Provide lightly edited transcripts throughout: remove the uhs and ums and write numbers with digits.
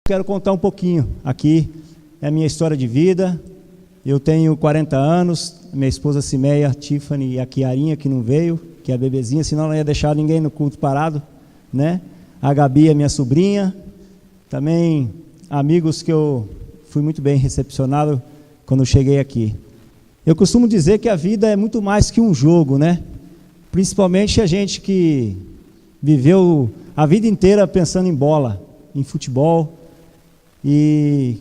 Quero contar um pouquinho aqui, é a minha história de vida. Eu tenho 40 anos, minha esposa Cimeia, Tiffany e a Kiarinha, que não veio, que é a bebezinha, senão não ia deixar ninguém no culto parado, né? A Gabi é minha sobrinha, também amigos que eu fui muito bem recepcionado quando eu cheguei aqui. Eu costumo dizer que a vida é muito mais que um jogo, né? Principalmente a gente que viveu a vida inteira pensando em bola, em futebol, e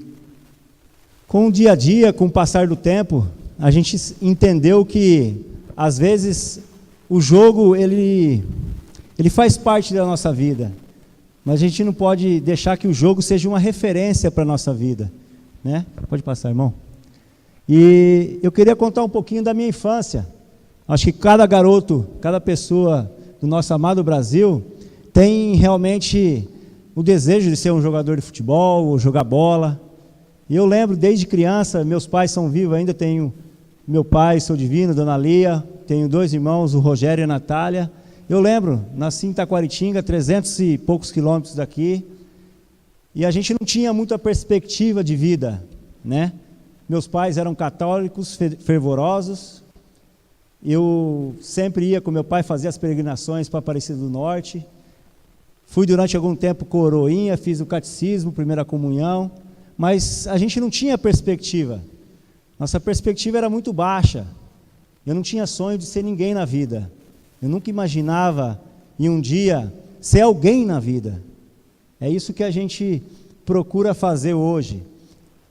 com o dia a dia, com o passar do tempo, a gente entendeu que às vezes o jogo ele faz parte da nossa vida, mas a gente não pode deixar que o jogo seja uma referência para a nossa vida, né? Pode passar, irmão. E eu queria contar um pouquinho da minha infância. Acho que cada garoto, cada pessoa do nosso amado Brasil tem realmente o desejo de ser um jogador de futebol ou jogar bola. E eu lembro, desde criança, meus pais são vivos ainda, tenho meu pai, sou divino, Dona Lia, tenho 2 irmãos, o Rogério e a Natália. Eu lembro, nasci em Taquaritinga, 300 e poucos quilômetros daqui, e a gente não tinha muita perspectiva de vida, né? Meus pais eram católicos, fervorosos. Eu sempre ia com meu pai fazer as peregrinações para Aparecida do Norte. Fui durante algum tempo coroinha, fiz o catecismo, primeira comunhão, mas a gente não tinha perspectiva. Nossa perspectiva era muito baixa. Eu não tinha sonho de ser ninguém na vida. Eu nunca imaginava em um dia ser alguém na vida. É isso que a gente procura fazer hoje.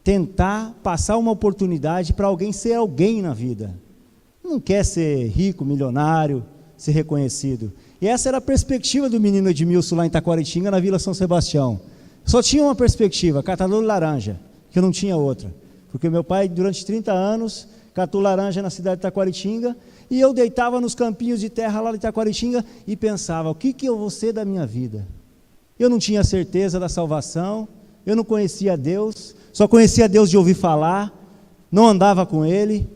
Tentar passar uma oportunidade para alguém ser alguém na vida. Não quer ser rico, milionário, ser reconhecido. E essa era a perspectiva do menino Edmilson lá em Taquaritinga, na Vila São Sebastião. Só tinha uma perspectiva, catador de laranja, que eu não tinha outra. Porque meu pai, durante 30 anos, catou laranja na cidade de Taquaritinga, e eu deitava nos campinhos de terra lá de Taquaritinga e pensava, o que eu vou ser da minha vida? Eu não tinha certeza da salvação, eu não conhecia Deus, só conhecia Deus de ouvir falar, não andava com Ele,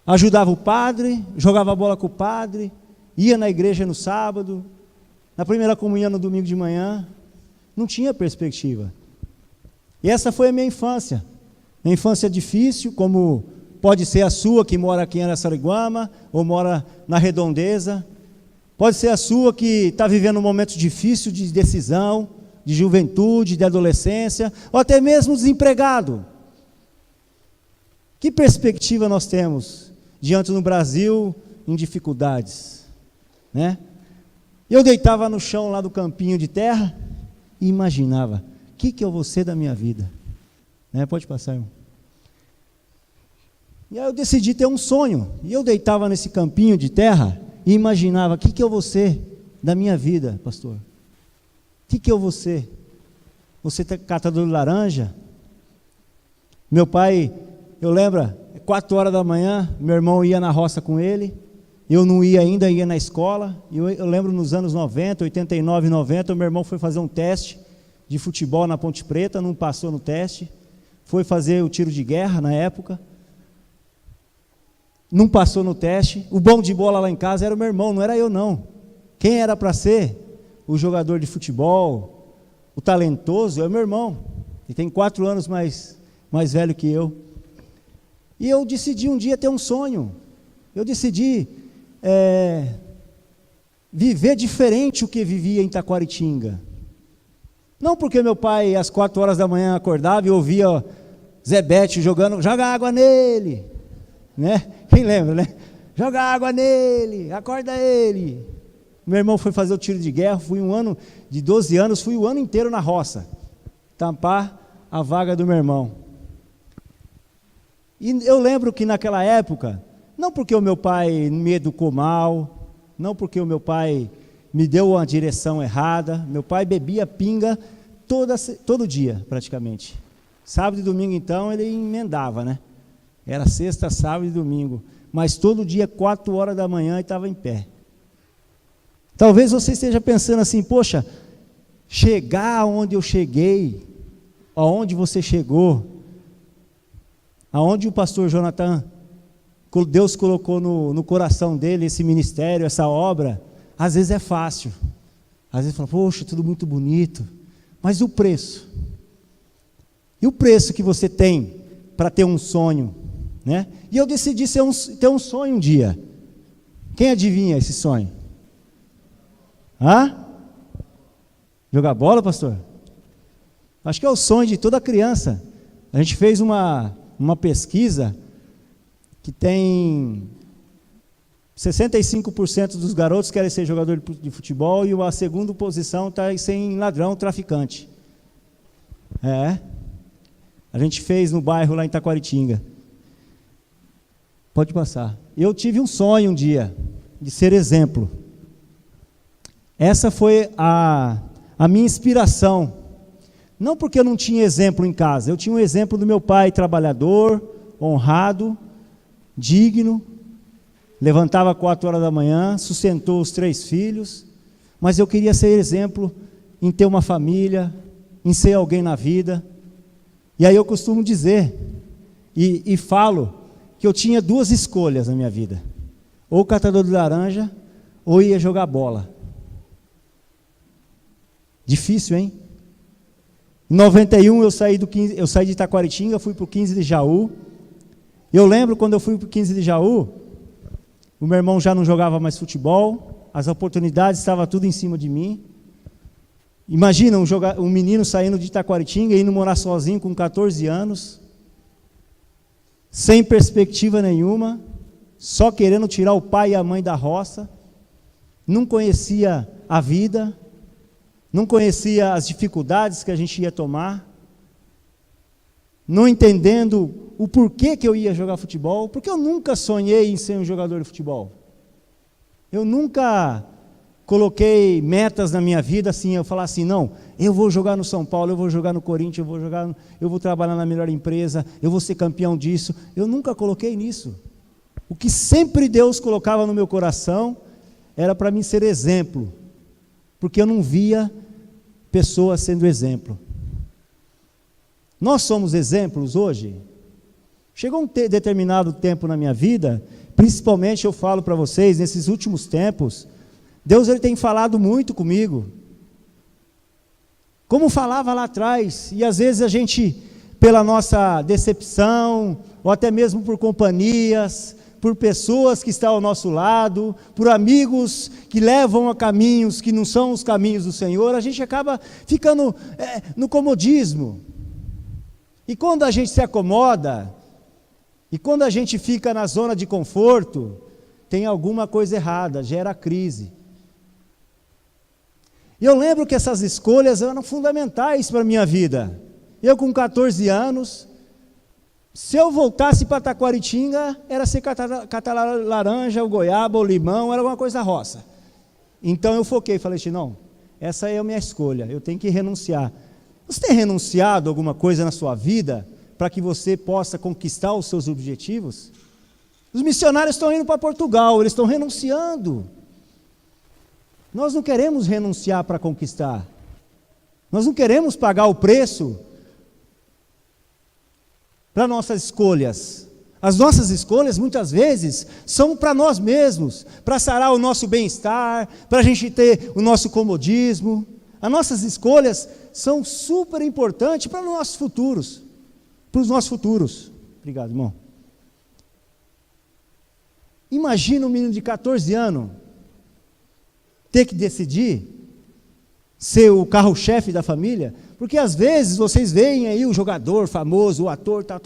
ajudava o padre, jogava bola com o padre, ia na igreja no sábado, na primeira comunhão no domingo de manhã, não tinha perspectiva. E essa foi a minha infância. Minha infância difícil, como pode ser a sua, que mora aqui em Araçariguama, ou mora na Redondeza. Pode ser a sua, que está vivendo um momento difícil de decisão, de juventude, de adolescência, ou até mesmo desempregado. Que perspectiva nós temos diante do Brasil em dificuldades, né? Eu deitava no chão lá do campinho de terra e imaginava, o que eu vou ser da minha vida? Né? Pode passar, irmão. E aí eu decidi ter um sonho, e eu deitava nesse campinho de terra e imaginava, o que eu vou ser da minha vida, pastor? O que eu vou ser? Você é catador de laranja? Meu pai, eu lembro, 4 horas da manhã, meu irmão ia na roça com ele, eu não ia ainda, ia na escola. Eu lembro nos anos 90, 89, 90, meu irmão foi fazer um teste de futebol na Ponte Preta, não passou no teste, foi fazer o tiro de guerra na época, não passou no teste. O bom de bola lá em casa era o meu irmão, não era eu não. Quem era para ser o jogador de futebol, o talentoso, é o meu irmão, ele tem 4 anos mais velho que eu. E eu decidi um dia ter um sonho, eu decidi viver diferente o que vivia em Taquaritinga. Não porque meu pai às 4 horas da manhã acordava e ouvia Zé Bete jogando, joga água nele, né? Quem lembra, né? Joga água nele, acorda ele. Meu irmão foi fazer o tiro de guerra, fui um ano, de 12 anos, fui o ano inteiro na roça, tampar a vaga do meu irmão. E eu lembro que naquela época, não porque o meu pai me educou mal, não porque o meu pai me deu uma direção errada, meu pai bebia pinga todo dia, praticamente. Sábado e domingo, então, ele emendava, né? Era sexta, sábado e domingo, mas todo dia, 4 horas da manhã, ele estava em pé. Talvez você esteja pensando assim, poxa, chegar aonde eu cheguei, aonde você chegou, aonde o pastor Jonathan, Deus colocou no coração dele esse ministério, essa obra, às vezes é fácil. Às vezes fala, poxa, tudo muito bonito, mas o preço? E o preço que você tem para ter um sonho, né? E eu decidi ter um sonho um dia. Quem adivinha esse sonho? Hã? Jogar bola, pastor? Acho que é o sonho de toda criança. A gente fez uma pesquisa que tem 65% dos garotos querem ser jogador de futebol e a segunda posição está sem ladrão, traficante. A gente fez no bairro lá em Taquaritinga. Pode passar. Eu tive um sonho um dia de ser exemplo. Essa foi a minha inspiração. Não porque eu não tinha exemplo em casa, eu tinha um exemplo do meu pai trabalhador, honrado, digno, levantava 4 horas da manhã, sustentou os 3 filhos, mas eu queria ser exemplo em ter uma família, em ser alguém na vida. E aí eu costumo dizer, e falo, que eu tinha 2 escolhas na minha vida, ou catador de laranja, ou ia jogar bola. Difícil, hein? Em 91 eu saí de Itaquaritinga, fui para o 15 de Jaú. Eu lembro quando eu fui para o 15 de Jaú, o meu irmão já não jogava mais futebol, as oportunidades estavam tudo em cima de mim. Imagina um menino saindo de Itaquaritinga e indo morar sozinho com 14 anos, sem perspectiva nenhuma, só querendo tirar o pai e a mãe da roça, não conhecia a vida, não conhecia as dificuldades que a gente ia tomar, não entendendo o porquê que eu ia jogar futebol, porque eu nunca sonhei em ser um jogador de futebol. Eu nunca coloquei metas na minha vida assim, eu falar assim, não, eu vou jogar no São Paulo, eu vou jogar no Corinthians, eu vou trabalhar na melhor empresa, eu vou ser campeão disso. Eu nunca coloquei nisso. O que sempre Deus colocava no meu coração era para mim ser exemplo, porque eu não via pessoas sendo exemplo. Nós somos exemplos hoje. Chegou um determinado tempo na minha vida, principalmente eu falo para vocês, nesses últimos tempos, Deus ele tem falado muito comigo, como falava lá atrás, e às vezes a gente, pela nossa decepção, ou até mesmo por companhias, por pessoas que estão ao nosso lado, por amigos que levam a caminhos que não são os caminhos do Senhor, a gente acaba ficando no comodismo. E quando a gente se acomoda, e quando a gente fica na zona de conforto, tem alguma coisa errada, gera crise. E eu lembro que essas escolhas eram fundamentais para a minha vida. Eu com 14 anos, se eu voltasse para Taquaritinga, era ser catar laranja, o goiaba, o limão, era alguma coisa da roça. Então eu foquei, falei assim, não, essa é a minha escolha, eu tenho que renunciar. Você tem renunciado a alguma coisa na sua vida para que você possa conquistar os seus objetivos? Os missionários estão indo para Portugal, eles estão renunciando. Nós não queremos renunciar para conquistar. Nós não queremos pagar o preço para nossas escolhas. As nossas escolhas, muitas vezes, são para nós mesmos, para sarar o nosso bem-estar, para a gente ter o nosso comodismo. As nossas escolhas são super importantes para os nossos futuros. Para os nossos futuros. Obrigado, irmão. Imagina um menino de 14 anos ter que decidir ser o carro-chefe da família, porque às vezes vocês veem aí o jogador famoso, o ator, tal,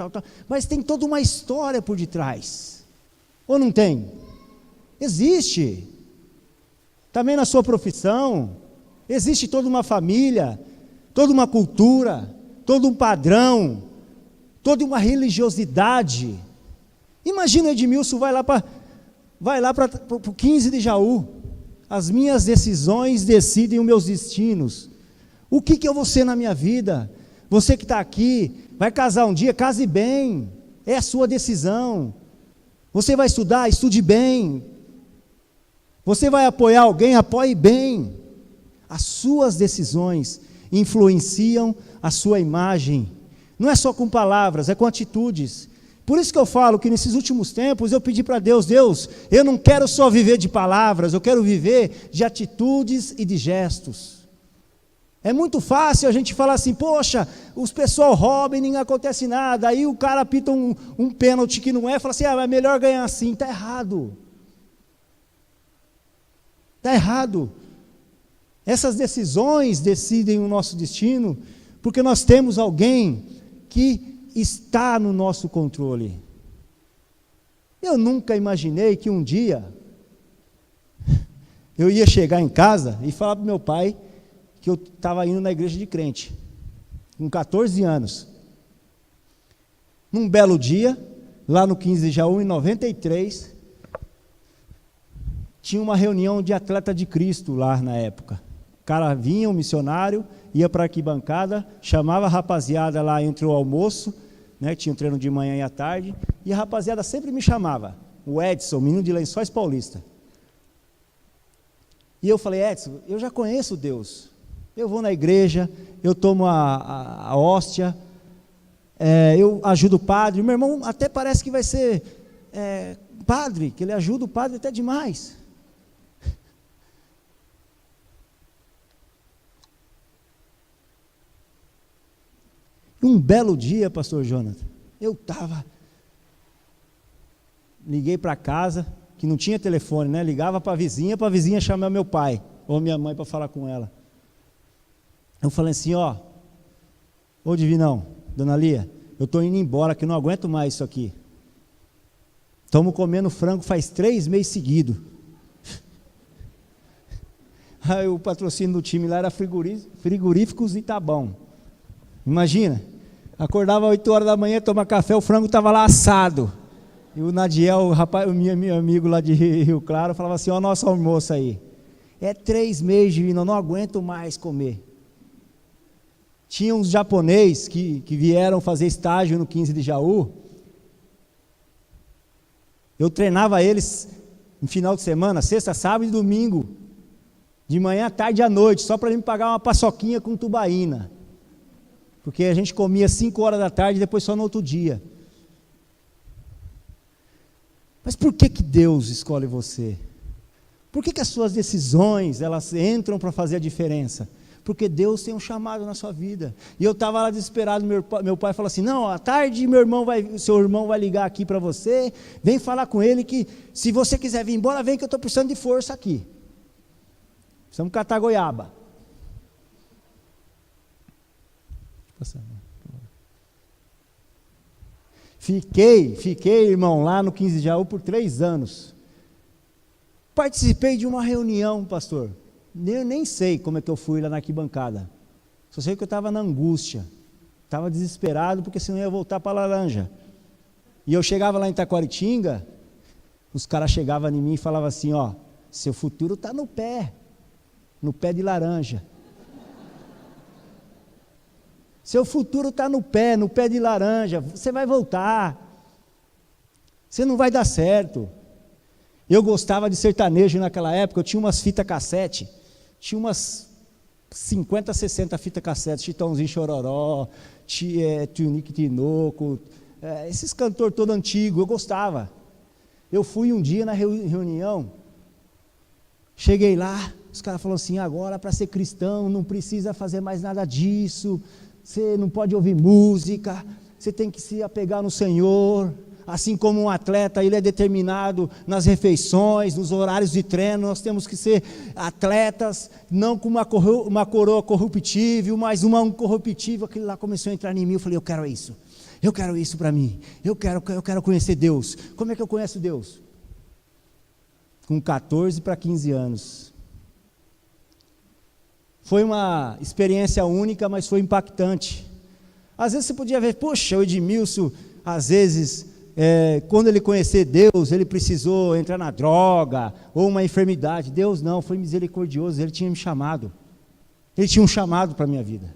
mas tem toda uma história por detrás. Ou não tem? Existe. Também na sua profissão, existe toda uma família, toda uma cultura, todo um padrão, toda uma religiosidade. Imagina o Edmilson vai lá para o 15 de Jaú. As minhas decisões decidem os meus destinos. O que eu vou ser na minha vida? Você que está aqui, vai casar um dia, case bem. É a sua decisão. Você vai estudar, estude bem. Você vai apoiar alguém, apoie bem. As suas decisões influenciam a sua imagem. Não é só com palavras, é com atitudes. Por isso que eu falo que nesses últimos tempos eu pedi para Deus, eu não quero só viver de palavras, eu quero viver de atitudes e de gestos. É muito fácil a gente falar assim, poxa, os pessoal roubam e não acontece nada, aí o cara apita um pênalti que não é, fala assim, é melhor ganhar assim. Está errado. Está errado. Essas decisões decidem o nosso destino, porque nós temos alguém que está no nosso controle. Eu nunca imaginei que um dia eu ia chegar em casa e falar para o meu pai que eu estava indo na igreja de crente, com 14 anos. Num belo dia, lá no 15 de Jaú, em 93, tinha uma reunião de atleta de Cristo lá na época. O cara vinha, um missionário, ia para a arquibancada, chamava a rapaziada lá entre o almoço, né, tinha um treino de manhã e à tarde, e a rapaziada sempre me chamava, o Edson, menino de Lençóis Paulista. E eu falei, Edson, eu já conheço Deus, eu vou na igreja, eu tomo a hóstia, eu ajudo o padre, meu irmão até parece que vai ser padre, que ele ajuda o padre até demais. Um belo dia, pastor Jonathan, liguei para casa, que não tinha telefone, né? Ligava para a vizinha chamar meu pai, ou minha mãe para falar com ela. Eu falei assim, ô Divinão, dona Lia, eu estou indo embora, que eu não aguento mais isso aqui. Estamos comendo frango faz 3 meses seguidos. Aí o patrocínio do time lá era frigoríficos e tá bom. Imagina, acordava às 8 horas da manhã, tomar café, o frango estava lá assado. E o Nadiel, o meu amigo lá de Rio Claro, falava assim, nosso almoço aí. 3 meses, Divino, eu não aguento mais comer. Tinha uns japoneses que vieram fazer estágio no 15 de Jaú. Eu treinava eles no final de semana, sexta, sábado e domingo. De manhã, tarde e à noite, só para ele me pagar uma paçoquinha com tubaína. Porque a gente comia 5 horas da tarde e depois só no outro dia. Mas por que Deus escolhe você? Por que as suas decisões, elas entram para fazer a diferença? Porque Deus tem um chamado na sua vida. E eu estava lá desesperado, meu pai falou assim, não, à tarde seu irmão vai ligar aqui para você, vem falar com ele que se você quiser vir embora, vem que eu estou precisando de força aqui. Precisamos catar goiaba. Fiquei, irmão, lá no 15 de Jaú por 3 anos. Participei de uma reunião, pastor. Eu nem sei como é que eu fui lá na arquibancada. Só sei que eu estava na angústia. Estava desesperado, porque senão eu ia voltar para Laranja. E eu chegava lá em Taquaritinga, os caras chegavam em mim e falavam assim, seu futuro está no pé de laranja. Seu futuro está no pé de laranja, você vai voltar, você não vai dar certo. Eu gostava de sertanejo naquela época, eu tinha umas fitas cassete, tinha umas 50, 60 fitas cassete, Chitãozinho Chororó, Tunique Tinoco, esses cantores todo antigos, eu gostava. Eu fui um dia na reunião, cheguei lá, os caras falaram assim, agora para ser cristão não precisa fazer mais nada disso, você não pode ouvir música, você tem que se apegar no Senhor, assim como um atleta, ele é determinado nas refeições, nos horários de treino, nós temos que ser atletas, não com uma coroa corruptível, mas uma incorruptível. Aquele lá começou a entrar em mim, eu falei, eu quero isso para mim, eu quero conhecer Deus. Como é que eu conheço Deus? Com 14 para 15 anos. Foi uma experiência única, mas foi impactante. Às vezes você podia ver, poxa, o Edmilson, às vezes, quando ele conhecer Deus, ele precisou entrar na droga, ou uma enfermidade. Deus não, foi misericordioso, ele tinha me chamado. Ele tinha um chamado para a minha vida.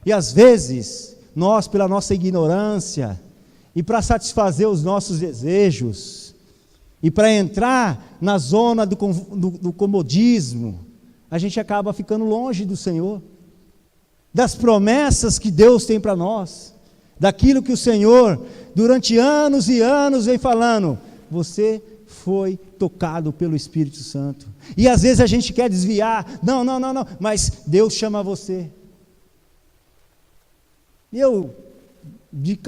E às vezes, nós, pela nossa ignorância, e para satisfazer os nossos desejos, e para entrar na zona do comodismo, a gente acaba ficando longe do Senhor, das promessas que Deus tem para nós, daquilo que o Senhor, durante anos e anos, vem falando, você foi tocado pelo Espírito Santo. E às vezes a gente quer desviar, não, mas Deus chama você. Eu, de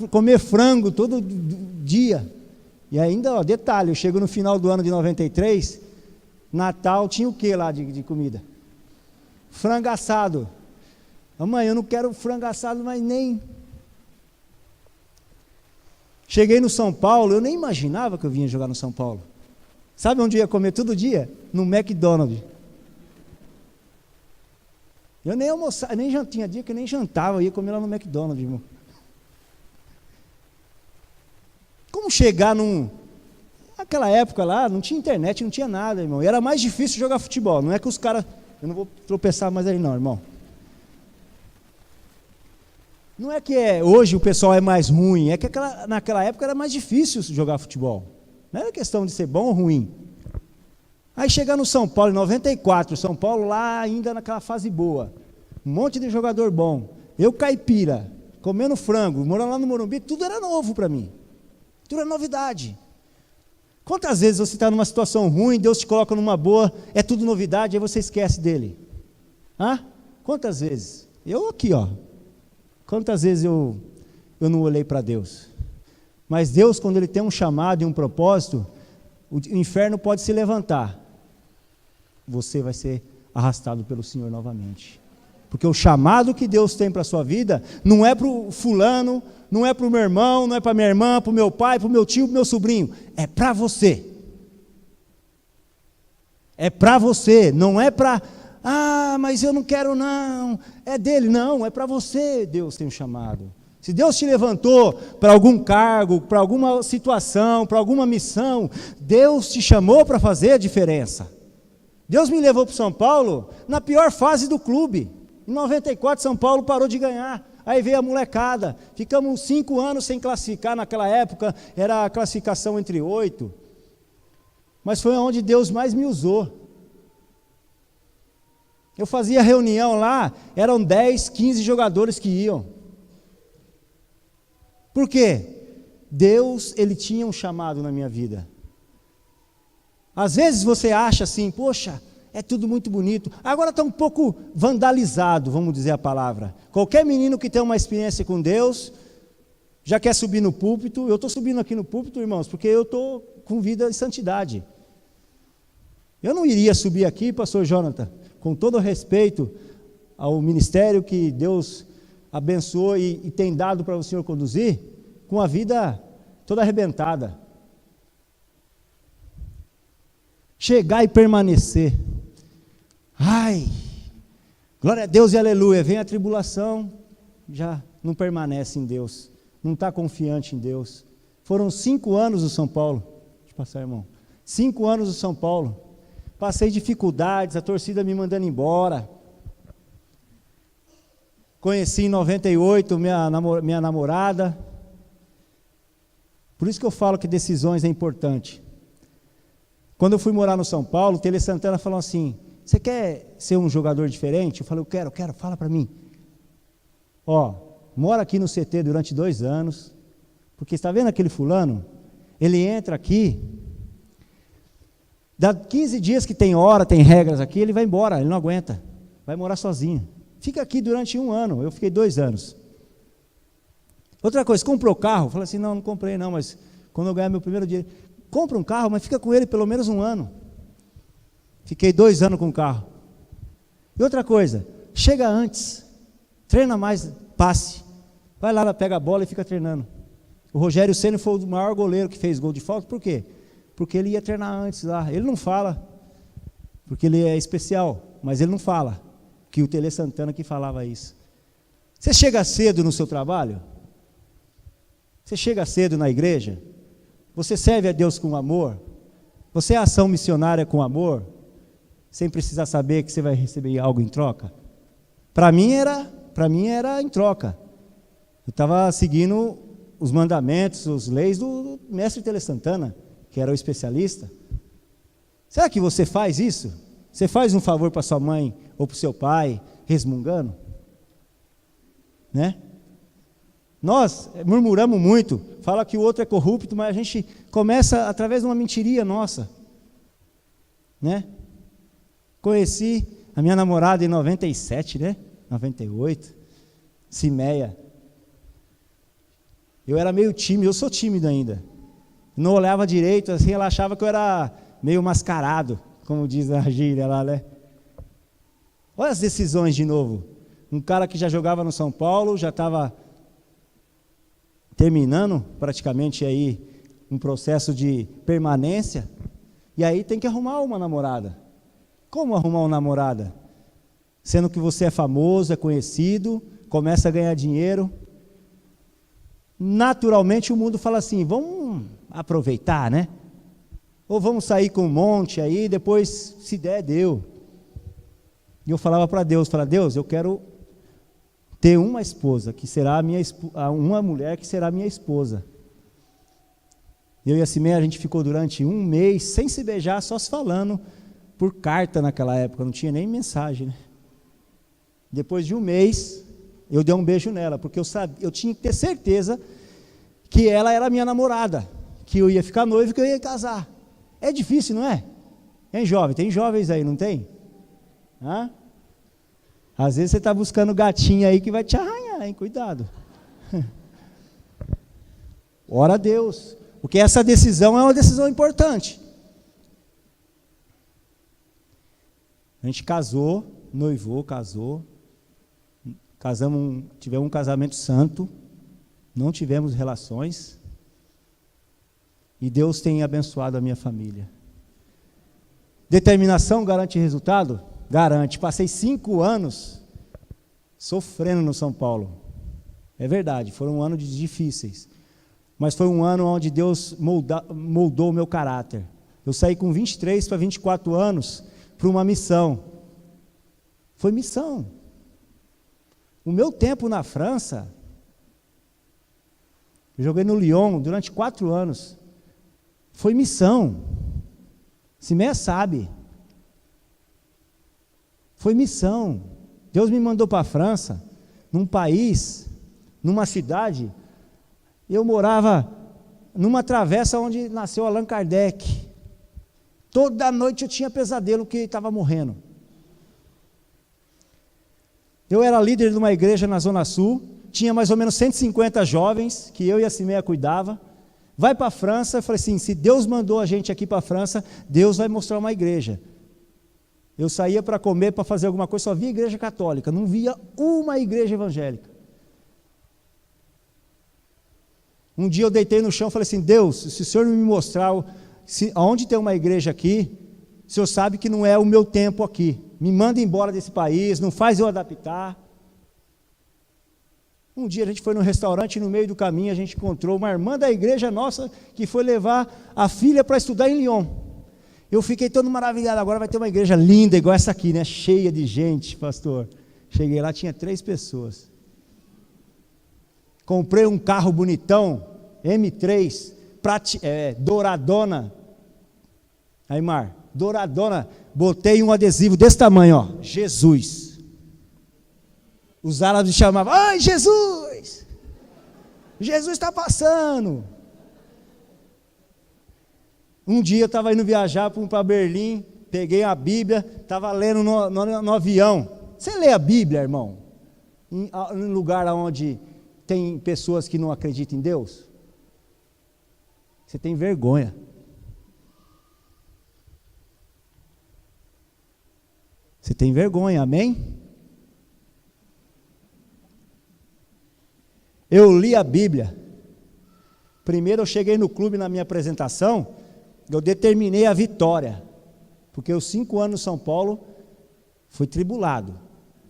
comer frango todo dia, e ainda, detalhe, eu chego no final do ano de 93, Natal tinha o que lá de comida? Frango assado. Mãe, eu não quero frango assado, mas nem... Cheguei no São Paulo, eu nem imaginava que eu vinha jogar no São Paulo. Sabe onde eu ia comer todo dia? No McDonald's. Eu nem almoçava, nem jantava, tinha dia que eu nem jantava, eu ia comer lá no McDonald's, irmão. Como chegar naquela época lá, não tinha internet, não tinha nada, irmão. E era mais difícil jogar futebol, não é que os caras... Eu não vou tropeçar mais aí não, irmão. Não é que hoje o pessoal é mais ruim, é que naquela época era mais difícil jogar futebol. Não era questão de ser bom ou ruim. Aí chegar no São Paulo, em 94, São Paulo lá ainda naquela fase boa. Um monte de jogador bom. Eu caipira, comendo frango, morando lá no Morumbi, tudo era novo para mim. Tudo era novidade. Quantas vezes você está numa situação ruim, Deus te coloca numa boa, é tudo novidade, aí você esquece dele? Quantas vezes? Eu aqui, ó. Quantas vezes eu não olhei para Deus? Mas Deus, quando Ele tem um chamado e um propósito, o inferno pode se levantar. Você vai ser arrastado pelo Senhor novamente. Porque o chamado que Deus tem para a sua vida, não é para o fulano, não é para o meu irmão, não é para a minha irmã, para o meu pai, para o meu tio, para o meu sobrinho. É para você. É para você, não é para... mas eu não quero não, é dele, não, é para você. Deus tem um chamado. Se Deus te levantou para algum cargo, para alguma situação, para alguma missão, Deus te chamou para fazer a diferença. Deus me levou para São Paulo na pior fase do clube. Em 94 São Paulo parou de ganhar, aí veio a molecada, ficamos 5 anos sem classificar. Naquela época era a classificação entre 8, mas foi onde Deus mais me usou. Eu fazia reunião lá, eram 10, 15 jogadores que iam. Por quê? Deus, Ele tinha um chamado na minha vida. Às vezes você acha assim, poxa, é tudo muito bonito. Agora está um pouco vandalizado, vamos dizer a palavra. Qualquer menino que tem uma experiência com Deus, já quer subir no púlpito. Eu estou subindo aqui no púlpito, irmãos, porque eu estou com vida em santidade. Eu não iria subir aqui, pastor Jonathan, com todo respeito ao ministério que Deus abençoou e tem dado para o Senhor conduzir, com a vida toda arrebentada. Chegar e permanecer. Glória a Deus e aleluia, vem a tribulação, já não permanece em Deus, não está confiante em Deus. Foram 5 anos do São Paulo, deixa eu passar, irmão, 5 anos do São Paulo, passei dificuldades, a torcida me mandando embora. Conheci em 98 minha namorada. Por isso que eu falo que decisões é importante. Quando eu fui morar no São Paulo, o Tele Santana falou assim, você quer ser um jogador diferente? Eu falei, eu quero, fala para mim. Mora aqui no CT durante 2 anos, porque está vendo aquele fulano? Ele entra aqui, dá 15 dias que tem hora, tem regras aqui, ele vai embora, ele não aguenta, vai morar sozinho. Fica aqui durante 1 ano, eu fiquei 2 anos. Outra coisa, comprou carro? Falei assim, não comprei não, mas quando eu ganhar meu primeiro dinheiro, compra um carro, mas fica com ele pelo menos 1 ano. Fiquei 2 anos com o carro. E outra coisa, chega antes, treina mais, passe. Vai lá, pega a bola e fica treinando. O Rogério Ceni foi o maior goleiro que fez gol de falta, por quê? Porque ele ia treinar antes lá. Ele não fala, porque ele é especial, mas ele não fala, que o Tele Santana que falava isso. Você chega cedo no seu trabalho? Você chega cedo na igreja? Você serve a Deus com amor? Você é ação missionária com amor? Sem precisar saber que você vai receber algo em troca? Para mim era em troca. Eu estava seguindo os mandamentos, as leis do mestre Tele Santana, que era o especialista. Será que você faz isso? Você faz um favor para sua mãe ou para o seu pai, resmungando? Né? Nós murmuramos muito, fala que o outro é corrupto, mas a gente começa através de uma mentiria nossa, né? Conheci a minha namorada em 97, né? 98, Cimeia. Eu era meio tímido, eu sou tímido ainda. Não olhava direito, assim, ela achava que eu era meio mascarado, como diz a gíria lá, né? Olha as decisões de novo. Um cara que já jogava no São Paulo, já estava terminando praticamente aí um processo de permanência, e aí tem que arrumar uma namorada. Como arrumar uma namorada? Sendo que você é famoso, é conhecido, começa a ganhar dinheiro. Naturalmente o mundo fala assim, vamos aproveitar, né? Ou vamos sair com um monte aí, depois se der, deu. E eu falava para Deus, Deus, eu quero ter uma esposa, que será uma mulher que será minha esposa. Eu e a Cimeia, a gente ficou durante um mês sem se beijar, só se falando por carta naquela época, não tinha nem mensagem, né? Depois de um mês, eu dei um beijo nela, porque eu tinha que ter certeza que ela era minha namorada, que eu ia ficar noivo e que eu ia casar. É difícil, não é? Hein, jovem? Tem jovens aí, não tem? Hã? Às vezes você está buscando gatinho aí que vai te arranhar, hein? Cuidado. Ora a Deus, porque essa decisão é uma decisão importante. A gente casou, noivou, casou, tivemos um casamento santo, não tivemos relações, e Deus tem abençoado a minha família. Determinação garante resultado? Garante. Passei 5 anos sofrendo no São Paulo. É verdade, foram anos difíceis. Mas foi um ano onde Deus moldou o meu caráter. Eu saí com 23 para 24 anos para uma missão. Foi missão. O meu tempo na França, eu joguei no Lyon durante 4 anos. Foi missão. Cimeia sabe. Foi missão. Deus me mandou para a França, num país, numa cidade. Eu morava numa travessa onde nasceu Allan Kardec. Toda noite eu tinha pesadelo que estava morrendo. Eu era líder de uma igreja na Zona Sul, tinha mais ou menos 150 jovens, que eu e a Cimeia cuidava. Vai para a França, eu falei assim, se Deus mandou a gente aqui para a França, Deus vai mostrar uma igreja. Eu saía para comer, para fazer alguma coisa, só via igreja católica, não via uma igreja evangélica. Um dia eu deitei no chão e falei assim, Deus, se o Senhor me mostrar onde tem uma igreja aqui, o Senhor sabe que não é o meu tempo aqui. Me manda embora desse país, não faz eu adaptar. Um dia a gente foi num restaurante e no meio do caminho a gente encontrou uma irmã da igreja nossa que foi levar a filha para estudar em Lyon. Eu fiquei todo maravilhado, agora vai ter uma igreja linda igual essa aqui, né? Cheia de gente, pastor. Cheguei lá, tinha 3 pessoas. Comprei um carro bonitão, M3, douradona. Aí, Mar, douradona, botei um adesivo desse tamanho, ó, Jesus. Os árabes chamavam, ai, Jesus! Jesus está passando. Um dia eu estava indo viajar para Berlim, peguei a Bíblia, estava lendo no avião. Você lê a Bíblia, irmão? Em lugar onde tem pessoas que não acreditam em Deus? Você tem vergonha. Você tem vergonha, amém? Eu li a Bíblia. Primeiro eu cheguei no clube na minha apresentação, eu determinei a vitória, porque os 5 anos em São Paulo fui tribulado.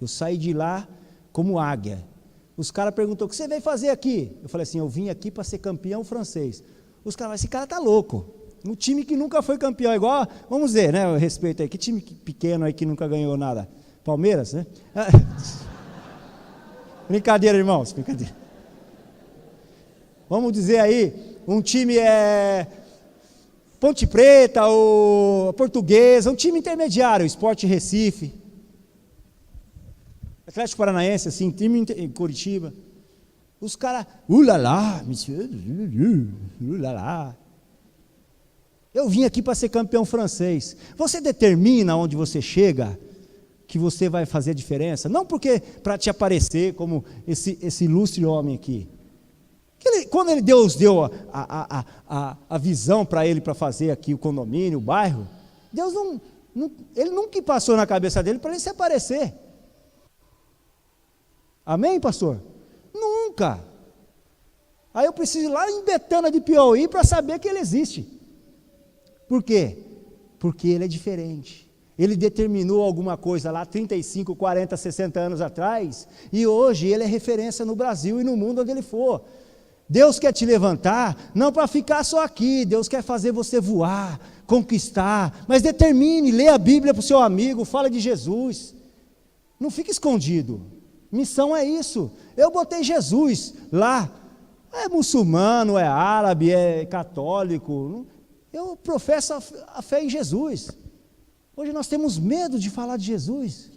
Eu saí de lá como águia. Os caras perguntaram, o que você veio fazer aqui? Eu falei assim, eu vim aqui para ser campeão francês. Os caras falaram, esse cara está louco. Um time que nunca foi campeão, igual, vamos dizer, né, eu respeito aí, que time pequeno aí que nunca ganhou nada? Palmeiras, né? Brincadeira, irmãos, brincadeira. Vamos dizer aí, um time Ponte Preta ou Portuguesa, um time intermediário, Sport Recife, Atlético Paranaense, assim, time em Curitiba. Os caras, ulala, monsieur, ulala. Eu vim aqui para ser campeão francês. Você determina onde você chega que você vai fazer a diferença? Não porque para te aparecer como esse ilustre homem aqui. Quando Deus deu a visão para ele para fazer aqui o condomínio, o bairro, Deus ele nunca passou na cabeça dele para ele se aparecer. Amém, pastor? Nunca. Aí eu preciso ir lá em Betânia de Piauí para saber que ele existe. Por quê? Porque ele é diferente. Ele determinou alguma coisa lá 35, 40, 60 anos atrás, e hoje ele é referência no Brasil e no mundo onde ele for. Deus quer te levantar, não para ficar só aqui, Deus quer fazer você voar, conquistar, mas determine, lê a Bíblia para o seu amigo, fala de Jesus, não fique escondido, missão é isso. Eu botei Jesus lá, é muçulmano, é árabe, é católico, eu professo a fé em Jesus. Hoje nós temos medo de falar de Jesus.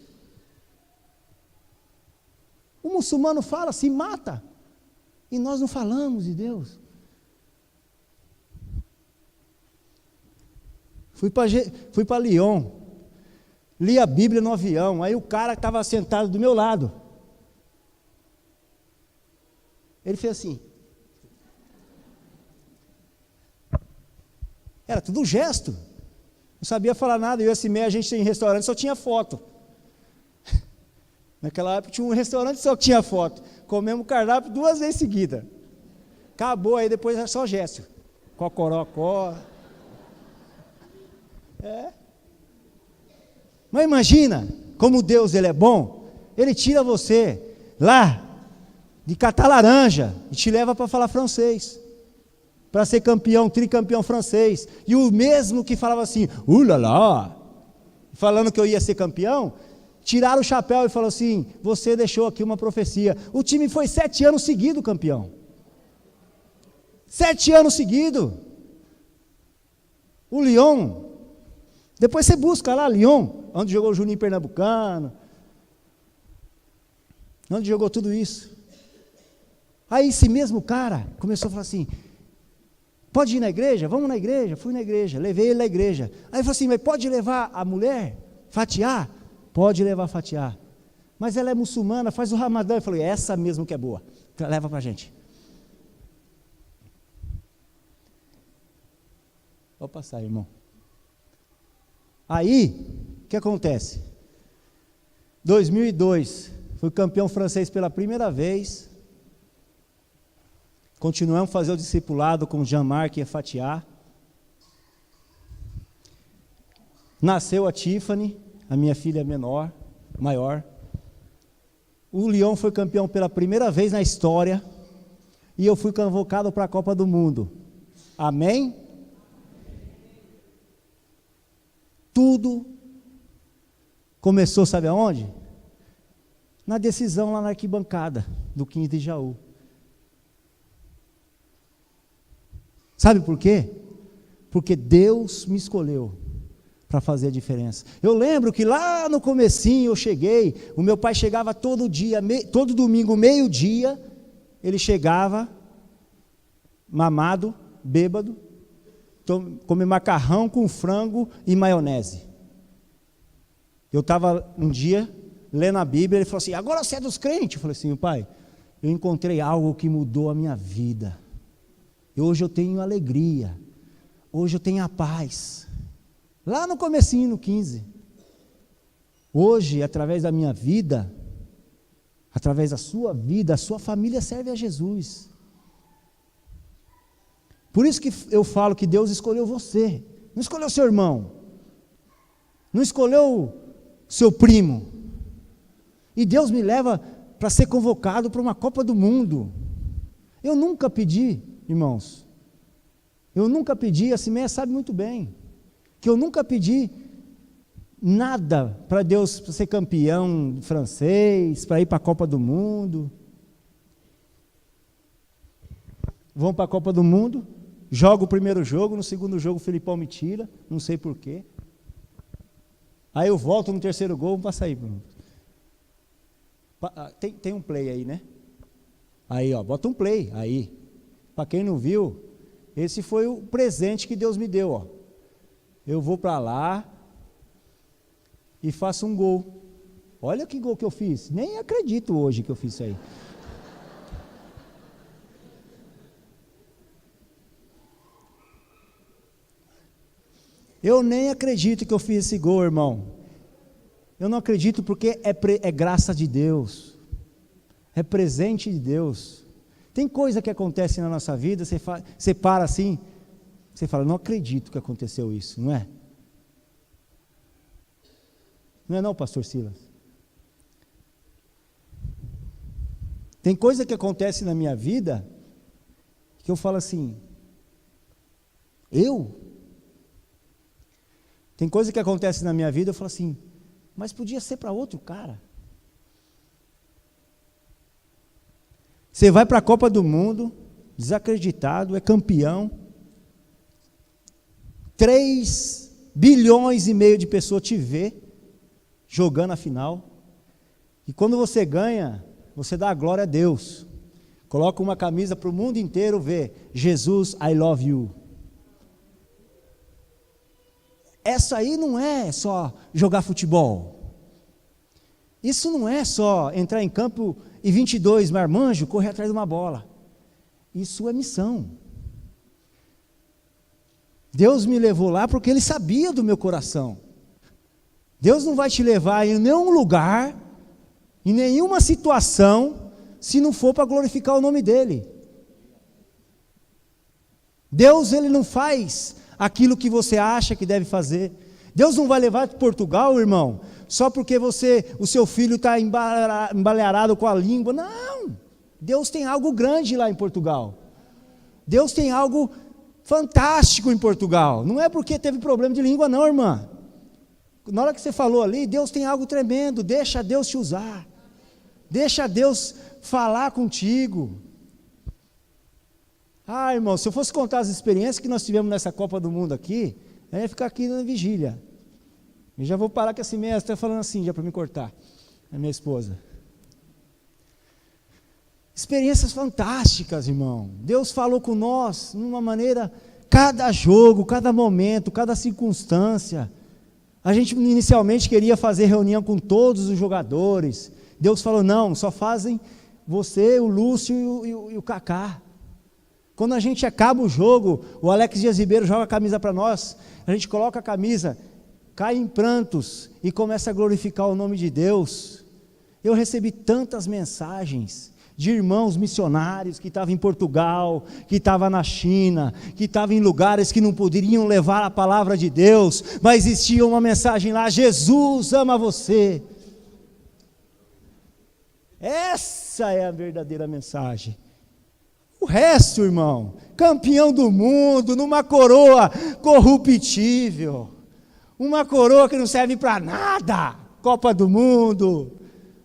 O muçulmano fala, se mata, e nós não falamos de Deus. Fui para Lyon, li a Bíblia no avião, aí o cara estava sentado do meu lado, ele fez assim, era tudo gesto, não sabia falar nada. Eu e esse meio, a gente em restaurante só tinha foto. Naquela época tinha um restaurante só que tinha foto. Comemos cardápio 2 vezes seguida. Acabou, aí depois era só gesto. Cocorocó. Mas imagina como Deus ele é bom. Ele tira você lá de catar laranja e te leva para falar francês, para ser campeão, tricampeão francês. E o mesmo que falava assim, ulala, falando que eu ia ser campeão, tiraram o chapéu e falou assim, você deixou aqui uma profecia. O time foi 7 anos seguidos campeão. 7 anos seguidos. O Lyon, depois você busca lá, Lyon, onde jogou o Juninho Pernambucano, onde jogou tudo isso. Aí esse mesmo cara começou a falar assim, pode ir na igreja? Vamos na igreja. Fui na igreja, levei ele na igreja. Aí ele falou assim, mas pode levar a mulher, fatiar? Pode levar a fatiar. Mas ela é muçulmana, faz o Ramadã. Eu falei, essa mesmo que é boa, leva para a gente. Vou passar, irmão. Aí, o que acontece? 2002, fui campeão francês pela primeira vez. Continuamos a fazer o discipulado com Jean-Marc e a Fatiá. Nasceu a Tiffany, a minha filha maior. O Lyon foi campeão pela primeira vez na história. E eu fui convocado para a Copa do Mundo. Amém? Tudo começou, sabe aonde? Na decisão lá na arquibancada do 15 de Jaú. Sabe por quê? Porque Deus me escolheu para fazer a diferença. Eu lembro que lá no comecinho eu cheguei, o meu pai chegava todo dia, todo domingo, meio-dia, ele chegava, mamado, bêbado, comer macarrão com frango e maionese. Eu estava um dia lendo a Bíblia, ele falou assim, agora você é dos crentes? Eu falei assim, pai, eu encontrei algo que mudou a minha vida. Hoje eu tenho alegria, hoje eu tenho a paz. Lá no comecinho, no 15. Hoje, através da minha vida, através da sua vida, a sua família serve a Jesus. Por isso que eu falo que Deus escolheu você, não escolheu seu irmão, não escolheu seu primo. E Deus me leva para ser convocado para uma Copa do Mundo. Eu nunca pedi, irmãos, a Simeia sabe muito bem, que eu nunca pedi nada para Deus ser campeão francês, para ir para a Copa do Mundo. Vamos para a Copa do Mundo, jogo o primeiro jogo, no segundo jogo o Filipão me tira, não sei porquê. Aí eu volto no terceiro gol, para sair. Tem um play aí, né? Aí, ó, bota um play aí. Para quem não viu, esse foi o presente que Deus me deu, ó. Eu vou para lá e faço um gol. Olha que gol que eu fiz. Nem acredito hoje que eu fiz isso aí. Eu nem acredito que eu fiz esse gol, irmão. Eu não acredito porque é graça de Deus. É presente de Deus. Tem coisa que acontece na nossa vida, você para assim, você fala, não acredito que aconteceu isso, não é? Não é não, pastor Silas? Tem coisa que acontece na minha vida, que eu falo assim, Tem coisa que acontece na minha vida, eu falo assim, mas podia ser para outro cara. Você vai para a Copa do Mundo, desacreditado, é campeão. 3,5 bilhões de pessoas te vê jogando a final. E quando você ganha, você dá a glória a Deus. Coloca uma camisa para o mundo inteiro ver, Jesus, I love you. Essa aí não é só jogar futebol. Isso não é só entrar em campo e 22 marmanjos correr atrás de uma bola. Isso é missão. Deus me levou lá porque Ele sabia do meu coração. Deus não vai te levar em nenhum lugar, em nenhuma situação, se não for para glorificar o nome dEle. Deus, Ele não faz aquilo que você acha que deve fazer. Deus não vai levar para Portugal, irmão, só porque o seu filho está embalearado com a língua. Não, Deus tem algo grande lá em Portugal. Deus tem algo fantástico em Portugal. Não é porque teve problema de língua não, irmã. Na hora que você falou ali, Deus tem algo tremendo. Deixa Deus te usar. Deixa Deus falar contigo. Ah, irmão, se eu fosse contar as experiências que nós tivemos nessa Copa do Mundo aqui, eu ia ficar aqui na vigília. Eu já vou parar que essa meia está falando assim, já para me cortar, a minha esposa. Experiências fantásticas, irmão. Deus falou com nós, de uma maneira, cada jogo, cada momento, cada circunstância. A gente inicialmente queria fazer reunião com todos os jogadores. Deus falou, não, só fazem você, o Lúcio e o Kaká. Quando a gente acaba o jogo, o Alex Dias Ribeiro joga a camisa para nós, a gente coloca a camisa, cai em prantos e começa a glorificar o nome de Deus. Eu recebi tantas mensagens de irmãos missionários que estavam em Portugal, que estavam na China, que estavam em lugares que não poderiam levar a palavra de Deus, mas existia uma mensagem lá, Jesus ama você. Essa é a verdadeira mensagem. O resto, irmão, campeão do mundo, numa coroa corruptível, uma coroa que não serve para nada, Copa do Mundo,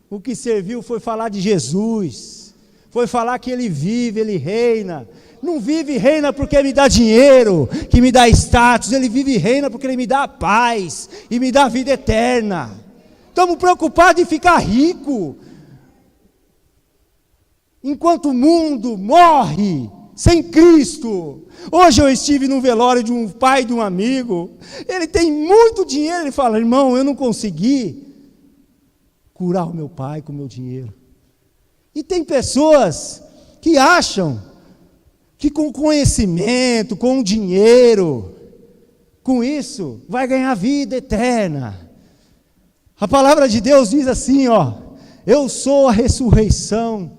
o que serviu foi falar de Jesus, foi falar que Ele vive, Ele reina, não vive e reina porque me dá dinheiro, que me dá status, Ele vive e reina porque Ele me dá paz, e me dá vida eterna. Estamos preocupados em ficar rico, enquanto o mundo morre sem Cristo. Hoje eu estive no velório de um pai de um amigo, ele tem muito dinheiro, ele fala, irmão, eu não consegui curar o meu pai com o meu dinheiro. E tem pessoas que acham que com conhecimento, com dinheiro, com isso, vai ganhar vida eterna. A palavra de Deus diz assim, ó, eu sou a ressurreição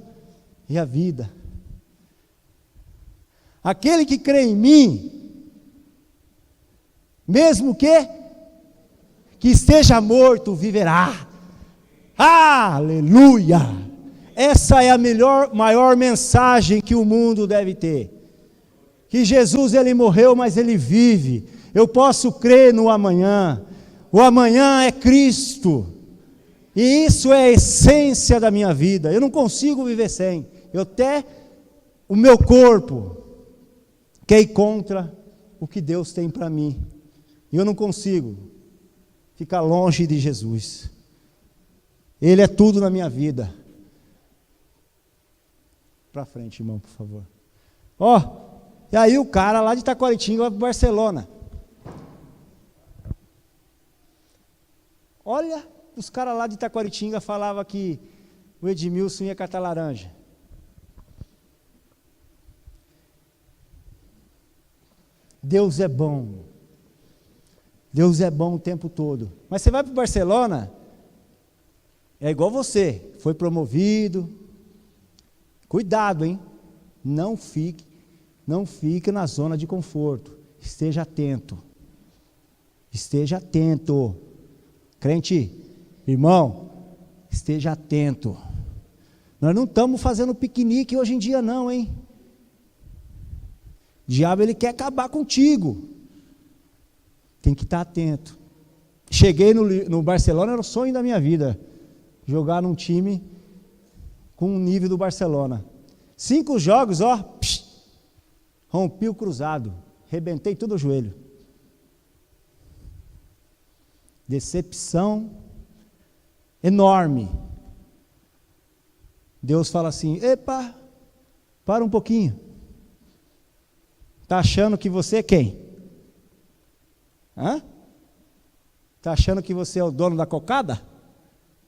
e a vida. Aquele que crê em mim, mesmo que esteja morto, viverá. Aleluia! Essa é a maior mensagem que o mundo deve ter. Que Jesus, Ele morreu, mas Ele vive. Eu posso crer no amanhã. O amanhã é Cristo. E isso é a essência da minha vida. Eu não consigo viver sem. O meu corpo quer ir contra o que Deus tem para mim. E eu não consigo ficar longe de Jesus. Ele é tudo na minha vida. para frente, irmão, por favor. Ó, e aí o cara lá de Itaquaritinga vai para o Barcelona. Olha, os caras lá de Itaquaritinga falavam que o Edmilson ia catar laranja. Deus é bom. Deus é bom o tempo todo. Mas você vai para o Barcelona, é igual você, foi promovido. Cuidado, hein? Não fique na zona de conforto. Esteja atento. Esteja atento. Crente, irmão, esteja atento. Nós não estamos fazendo piquenique hoje em dia não, hein? O diabo, ele quer acabar contigo. Tem que estar atento. Cheguei no Barcelona, era o sonho da minha vida. Jogar num time com o nível do Barcelona. 5 jogos, ó, rompi o cruzado. Rebentei todo o joelho. Decepção enorme. Deus fala assim, epa, para um pouquinho. Está achando que você é quem? Está achando que você é o dono da cocada?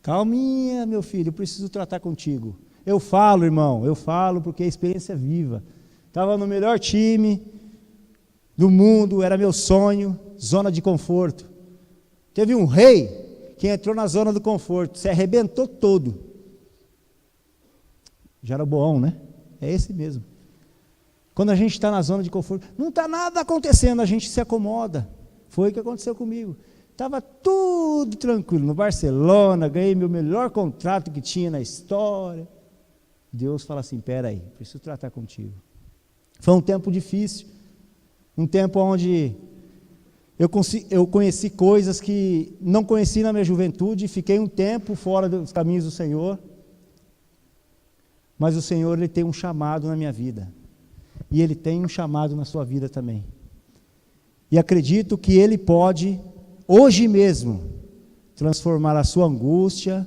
Calminha, meu filho, eu preciso tratar contigo. Eu falo, irmão, eu falo porque a experiência é viva. Estava no melhor time do mundo, era meu sonho, zona de conforto. Teve um rei que entrou na zona do conforto, se arrebentou todo. Jeroboão, né? É esse mesmo. Quando a gente está na zona de conforto, não está nada acontecendo, a gente se acomoda. Foi o que aconteceu comigo. Estava tudo tranquilo. No Barcelona, ganhei meu melhor contrato que tinha na história. Deus fala assim, espera aí, preciso tratar contigo. Foi um tempo difícil, um tempo onde eu conheci coisas que não conheci na minha juventude, fiquei um tempo fora dos caminhos do Senhor, mas o Senhor, Ele tem um chamado na minha vida, e Ele tem um chamado na sua vida também, e acredito que Ele pode, hoje mesmo, transformar a sua angústia,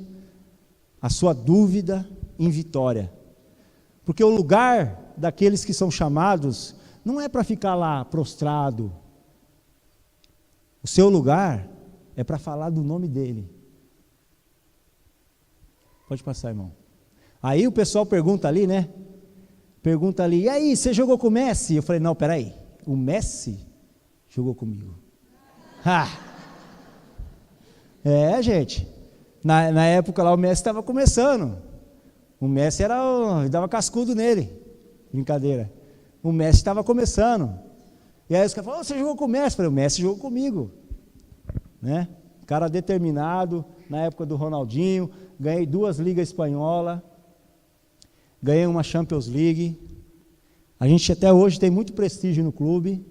a sua dúvida em vitória, porque o lugar daqueles que são chamados, não é para ficar lá prostrado. O seu lugar é para falar do nome dele. Pode passar, irmão. Aí o pessoal pergunta ali, né? Pergunta ali, e aí, você jogou com o Messi? Eu falei, não, peraí, o Messi jogou comigo. É, gente, na época lá o Messi estava começando. O Messi dava cascudo nele. Brincadeira. O Messi estava começando. E aí os caras falaram, você jogou com o Messi? Eu falei, o Messi jogou comigo. Né? Cara determinado, na época do Ronaldinho, ganhei 2 ligas espanholas, ganhei uma Champions League. A gente até hoje tem muito prestígio no clube.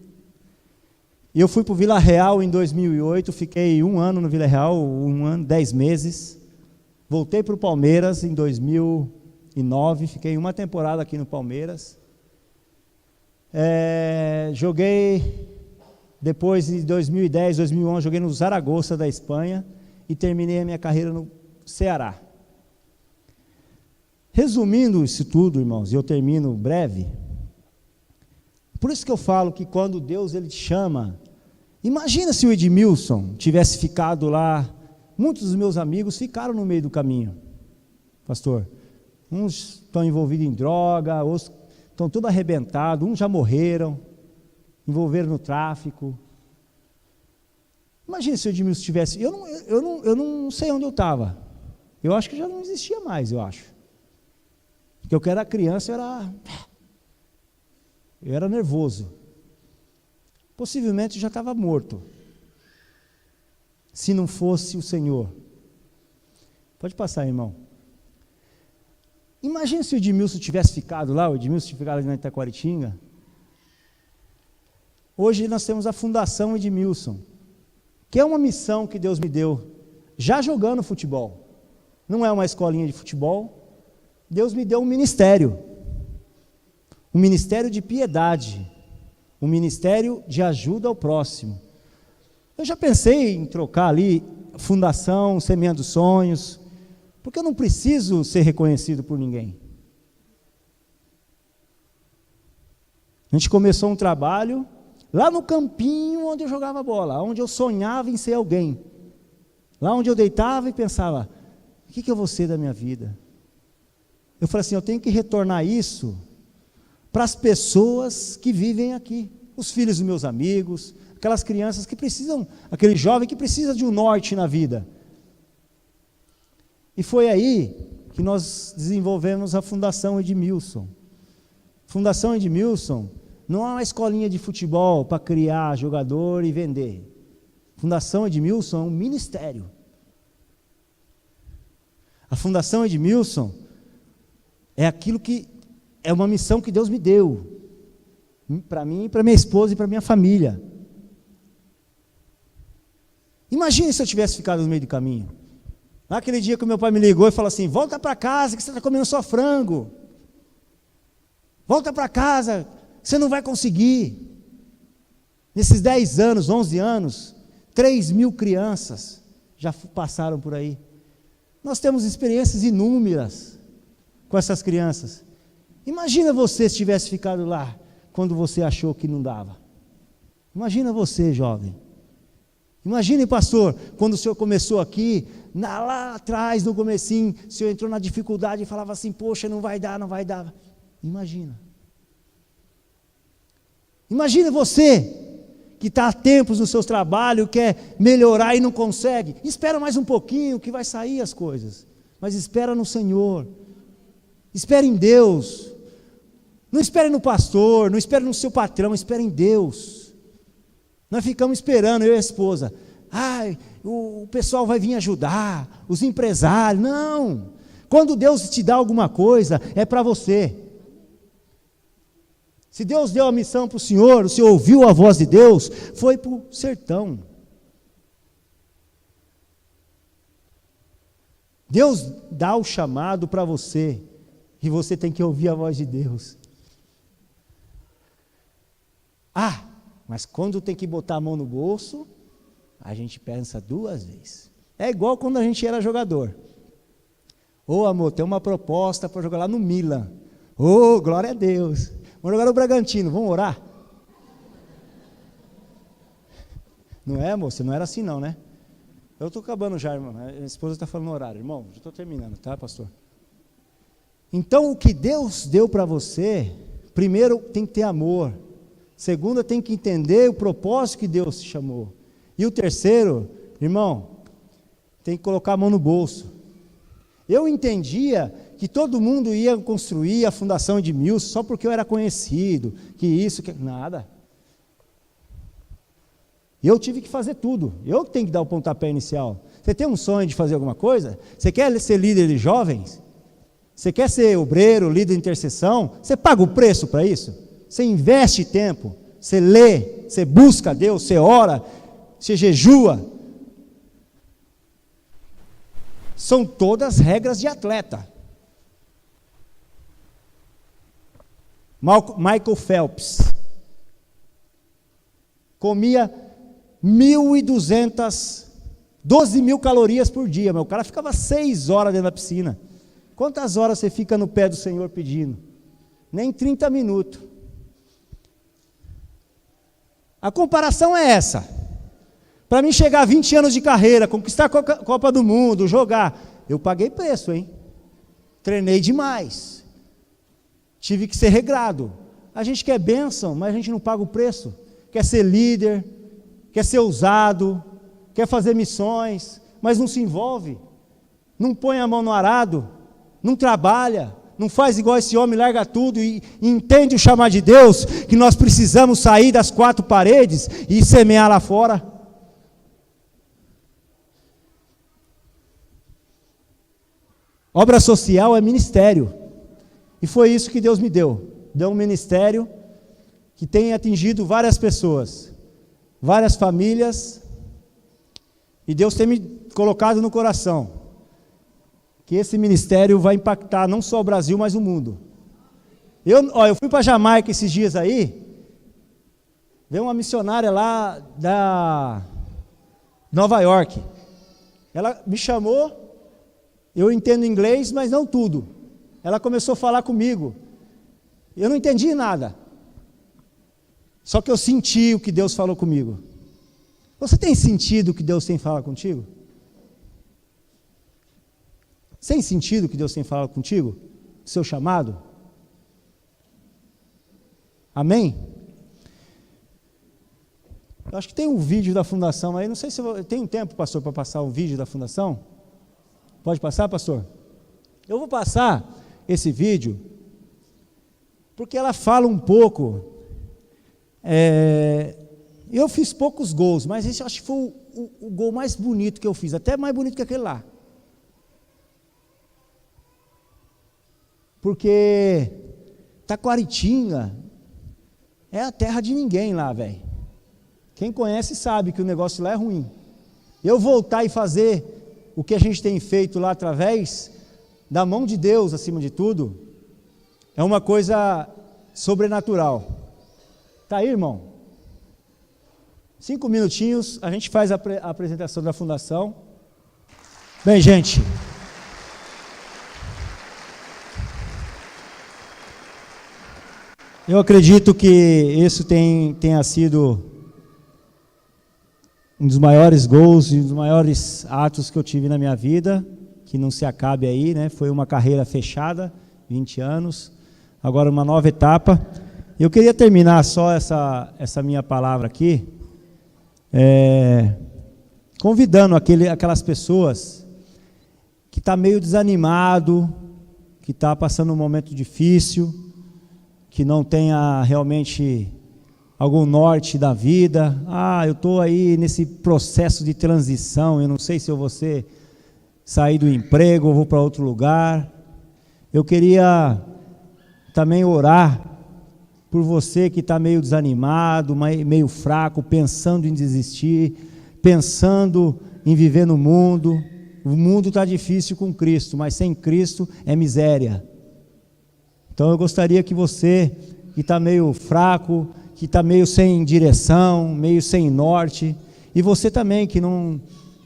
E eu fui para o Vila Real em 2008, fiquei 1 ano no Vila Real, 1 ano, 10 meses. Voltei para o Palmeiras em 2009, fiquei 1 temporada aqui no Palmeiras. Joguei, depois em 2010, 2011, joguei no Zaragoza da Espanha e terminei a minha carreira no Ceará. Resumindo isso tudo, irmãos, e eu termino breve, por isso que eu falo que quando Deus ele te chama, imagina se o Edmilson tivesse ficado lá, muitos dos meus amigos ficaram no meio do caminho, pastor, uns estão envolvidos em droga, outros estão tudo arrebentados, uns já morreram, envolveram no tráfico. Imagina se o Edmilson tivesse, eu não sei onde eu estava, eu acho que já não existia mais, eu acho, porque eu era criança, eu era nervoso, possivelmente eu já estava morto, se não fosse o Senhor. Pode passar, irmão. Imagina se o Edmilson tivesse ficado lá, o Edmilson tivesse ficado ali na Itaquaritinga. Hoje nós temos a Fundação Edmilson, que é uma missão que Deus me deu, já jogando futebol. Não é uma escolinha de futebol, Deus me deu um ministério de piedade, um ministério de ajuda ao próximo. Eu já pensei em trocar ali, Fundação Semeando Sonhos, porque eu não preciso ser reconhecido por ninguém. A gente começou um trabalho lá no campinho onde eu jogava bola, onde eu sonhava em ser alguém. Lá onde eu deitava e pensava, o que eu vou ser da minha vida? Eu falei assim, eu tenho que retornar isso para as pessoas que vivem aqui. Os filhos dos meus amigos, aquelas crianças que precisam, aquele jovem que precisa de um norte na vida. E foi aí que nós desenvolvemos a Fundação Edmilson. Fundação Edmilson não é uma escolinha de futebol para criar jogador e vender. Fundação Edmilson é um ministério. A Fundação Edmilson é aquilo que é uma missão que Deus me deu, para mim, para minha esposa e para minha família. Imagine se eu tivesse ficado no meio do caminho. Naquele dia que o meu pai me ligou e falou assim, volta para casa que você está comendo só frango. Volta para casa, você não vai conseguir. Nesses 10 anos, 11 anos, 3.000 crianças já passaram por aí. Nós temos experiências inúmeras com essas crianças. Imagina você se tivesse ficado lá, quando você achou que não dava. Imagina você, jovem. Imagine, pastor, quando o senhor começou aqui, lá atrás, no comecinho, o senhor entrou na dificuldade e falava assim, poxa, não vai dar, não vai dar. Imagina. Imagine você, que está há tempos no seu trabalho, quer melhorar e não consegue. Espera mais um pouquinho que vai sair as coisas. Mas espera no Senhor. Espere em Deus. Não espere no pastor, não espere no seu patrão, espere em Deus. Nós ficamos esperando, eu e a esposa. O pessoal vai vir ajudar, os empresários. Não. Quando Deus te dá alguma coisa, é para você. Se Deus deu a missão para o senhor ouviu a voz de Deus, foi para o sertão. Deus dá o chamado para você, e você tem que ouvir a voz de Deus. Mas quando tem que botar a mão no bolso, a gente pensa 2 vezes. É igual quando a gente era jogador. Amor, tem uma proposta para jogar lá no Milan. Glória a Deus. Vamos jogar no Bragantino, vamos orar? Não é, moça? Não era assim não, né? Eu estou acabando já, irmão. Minha esposa está falando no horário. Irmão, já estou terminando, tá, pastor? Então, o que Deus deu para você, primeiro tem que ter amor. Segundo, tem que entender o propósito que Deus te chamou. E o terceiro, irmão, tem que colocar a mão no bolso. Eu entendia que todo mundo ia construir a Fundação Edmilson só porque eu era conhecido, nada. Eu tive que fazer tudo, eu tenho que dar o pontapé inicial. Você tem um sonho de fazer alguma coisa? Você quer ser líder de jovens? Você quer ser obreiro, líder de intercessão? Você paga o preço para isso? Você investe tempo, você lê, você busca a Deus, você ora, você jejua. São todas regras de atleta. Michael Phelps comia 12.000 calorias por dia. O cara ficava 6 horas dentro da piscina. Quantas horas você fica no pé do Senhor pedindo? Nem 30 minutos. A comparação é essa. Para mim chegar a 20 anos de carreira, conquistar a Copa do Mundo, jogar, eu paguei preço, hein? Treinei demais. Tive que ser regrado. A gente quer bênção, mas a gente não paga o preço. Quer ser líder, quer ser ousado, quer fazer missões, mas não se envolve. Não põe a mão no arado, não trabalha, não faz igual esse homem, larga tudo e entende o chamado de Deus, que nós precisamos sair das 4 paredes e semear lá fora. Obra social é ministério. E foi isso que Deus me deu. Deu um ministério que tem atingido várias pessoas, várias famílias, e Deus tem me colocado no coração que esse ministério vai impactar não só o Brasil, mas o mundo. Eu fui para Jamaica esses dias aí, veio uma missionária lá da Nova York. Ela me chamou, eu entendo inglês, mas não tudo. Ela começou a falar comigo. Eu não entendi nada. Só que eu senti o que Deus falou comigo. Você tem sentido o que Deus tem falado contigo? Você tem sentido o que Deus tem falado contigo? Seu chamado? Amém? Eu acho que tem um vídeo da fundação aí, não sei se tem um tempo, pastor, para passar o vídeo da fundação? Pode passar, pastor? Eu vou passar esse vídeo, porque ela fala um pouco, eu fiz poucos gols, mas esse eu acho que foi o gol mais bonito que eu fiz, até mais bonito que aquele lá. Porque Taquaritinga é a terra de ninguém lá, velho. Quem conhece sabe que o negócio lá é ruim. Eu voltar e fazer o que a gente tem feito lá através da mão de Deus, acima de tudo, é uma coisa sobrenatural. Tá aí, irmão? 5 minutinhos, a gente faz a apresentação da fundação. Bem, gente, eu acredito que isso tenha sido um dos maiores gols e um dos maiores atos que eu tive na minha vida, que não se acabe aí, né? Foi uma carreira fechada, 20 anos, agora uma nova etapa. Eu queria terminar só essa minha palavra aqui, convidando aquelas pessoas que estão meio desanimado, que está passando um momento difícil, que não tenha realmente algum norte da vida. Eu estou aí nesse processo de transição, eu não sei se eu vou sair do emprego ou vou para outro lugar. Eu queria também orar por você que está meio desanimado, meio fraco, pensando em desistir, pensando em viver no mundo. O mundo está difícil com Cristo, mas sem Cristo é miséria. Então eu gostaria que você que está meio fraco, que está meio sem direção, meio sem norte, e você também que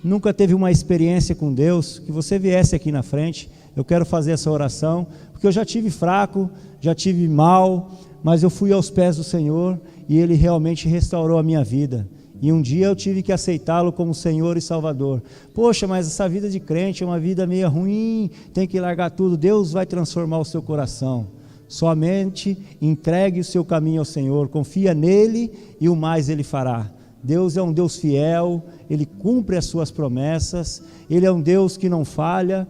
nunca teve uma experiência com Deus, que você viesse aqui na frente. Eu quero fazer essa oração, porque eu já tive fraco, já tive mal, mas eu fui aos pés do Senhor e Ele realmente restaurou a minha vida. E um dia eu tive que aceitá-lo como Senhor e Salvador. Poxa, mas essa vida de crente é uma vida meio ruim, tem que largar tudo. Deus vai transformar o seu coração. Somente entregue o seu caminho ao Senhor, confia nele e o mais Ele fará. Deus é um Deus fiel, Ele cumpre as suas promessas, Ele é um Deus que não falha,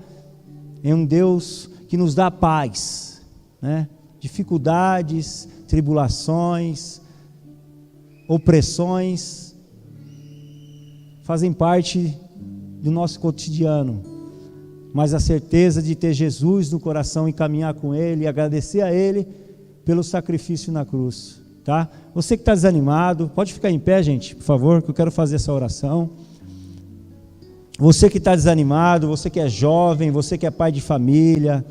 é um Deus que nos dá paz, né? Dificuldades, tribulações, opressões, fazem parte do nosso cotidiano, mas a certeza de ter Jesus no coração e caminhar com Ele, e agradecer a Ele pelo sacrifício na cruz, tá? Você que está desanimado, pode ficar em pé, gente, por favor, que eu quero fazer essa oração. Você que está desanimado, você que é jovem, você que é pai de família,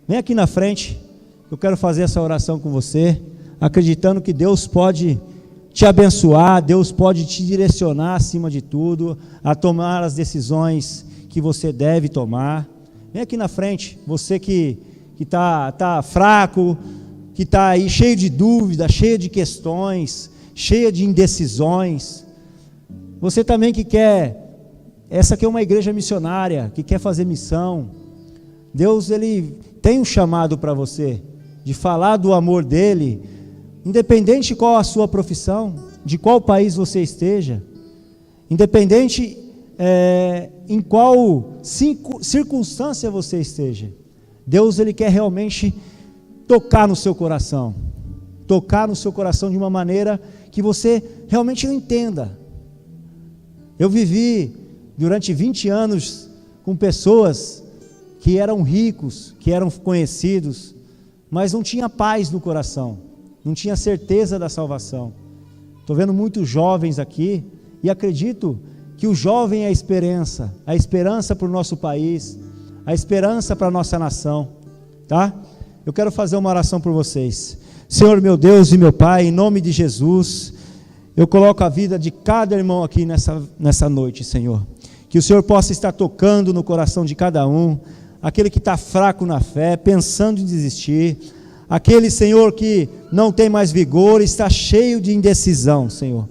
vem aqui na frente, eu quero fazer essa oração com você, acreditando que Deus pode te abençoar, Deus pode te direcionar acima de tudo, a tomar as decisões que você deve tomar. Vem aqui na frente, você que está fraco, que está aí cheio de dúvidas, cheio de questões, cheio de indecisões. Você também que quer, essa aqui é uma igreja missionária, que quer fazer missão. Deus, Ele tem um chamado para você, de falar do amor dEle, independente de qual a sua profissão, de qual país você esteja, independente em qual circunstância você esteja. Deus, Ele quer realmente tocar no seu coração de uma maneira que você realmente não entenda. Eu vivi durante 20 anos com pessoas que eram ricos, que eram conhecidos, mas não tinha paz no coração, não tinha certeza da salvação. Estou vendo muitos jovens aqui, e acredito que o jovem é a esperança para o nosso país, a esperança para a nossa nação, tá? Eu quero fazer uma oração por vocês. Senhor meu Deus e meu Pai, em nome de Jesus, eu coloco a vida de cada irmão aqui nessa noite, Senhor. Que o Senhor possa estar tocando no coração de cada um, aquele que está fraco na fé, pensando em desistir, aquele, Senhor, que não tem mais vigor, está cheio de indecisão, Senhor.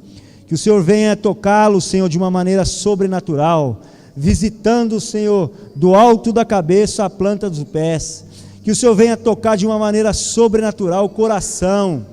Que o Senhor venha tocá-lo, Senhor, de uma maneira sobrenatural, visitando, Senhor, do alto da cabeça à planta dos pés. Que o Senhor venha tocar de uma maneira sobrenatural o coração,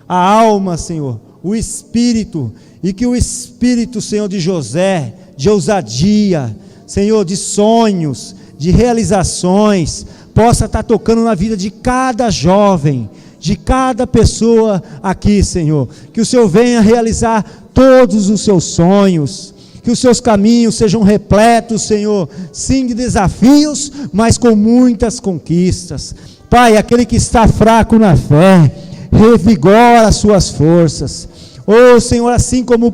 a alma, Senhor, o espírito, e que o espírito, Senhor, de José, de ousadia, Senhor, de sonhos, de realizações, possa estar tocando na vida de cada jovem, de cada pessoa aqui, Senhor. Que o Senhor venha realizar todos os seus sonhos, que os seus caminhos sejam repletos, Senhor, sim, de desafios, mas com muitas conquistas. Pai, aquele que está fraco na fé, revigora as suas forças. Oh, Senhor, assim como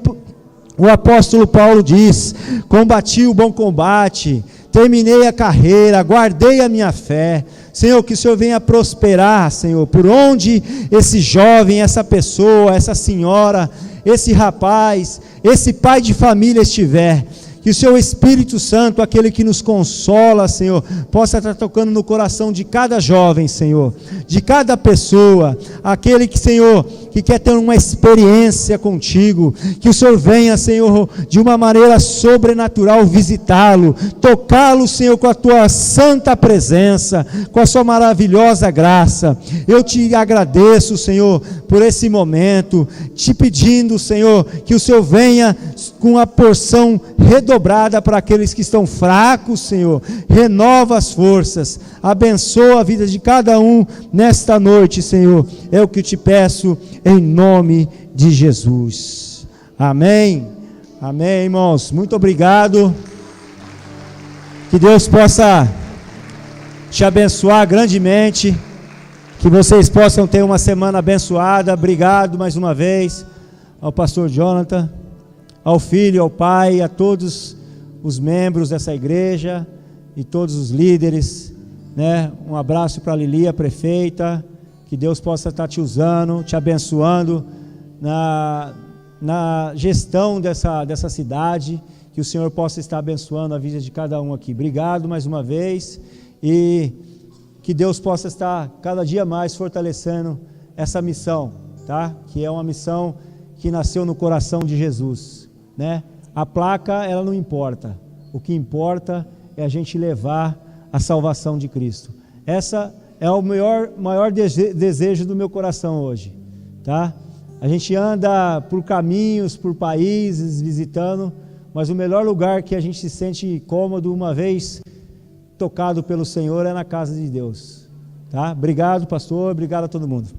o apóstolo Paulo diz: combati o bom combate, terminei a carreira, guardei a minha fé. Senhor, que o Senhor venha prosperar, Senhor, por onde esse jovem, essa pessoa, essa senhora, esse rapaz, esse pai de família estiver. Que o Seu Espírito Santo, aquele que nos consola, Senhor, possa estar tocando no coração de cada jovem, Senhor, de cada pessoa, aquele que, Senhor, que quer ter uma experiência contigo. Que o Senhor venha, Senhor, de uma maneira sobrenatural visitá-lo, tocá-lo, Senhor, com a Tua santa presença, com a Sua maravilhosa graça. Eu Te agradeço, Senhor, por esse momento, te pedindo, Senhor, que o Senhor venha com a porção redobrada para aqueles que estão fracos, Senhor. Renova as forças, abençoa a vida de cada um nesta noite, Senhor. É o que eu te peço em nome de Jesus. Amém. Amém, irmãos. Muito obrigado. Que Deus possa te abençoar grandemente. Que vocês possam ter uma semana abençoada. Obrigado mais uma vez ao pastor Jonathan, ao filho, ao pai, a todos os membros dessa igreja e todos os líderes, né? Um abraço para a Lili, a prefeita. Que Deus possa estar te usando, te abençoando na gestão dessa cidade. Que o Senhor possa estar abençoando a vida de cada um aqui. Obrigado mais uma vez, e que Deus possa estar cada dia mais fortalecendo essa missão, tá? Que é uma missão que nasceu no coração de Jesus, né? A placa, ela não importa. O que importa é a gente levar a salvação de Cristo. Essa é o maior desejo do meu coração hoje, tá? A gente anda por caminhos, por países, visitando, mas o melhor lugar que a gente se sente cômodo, uma vez tocado pelo Senhor, é na casa de Deus, tá? Obrigado, pastor, obrigado a todo mundo.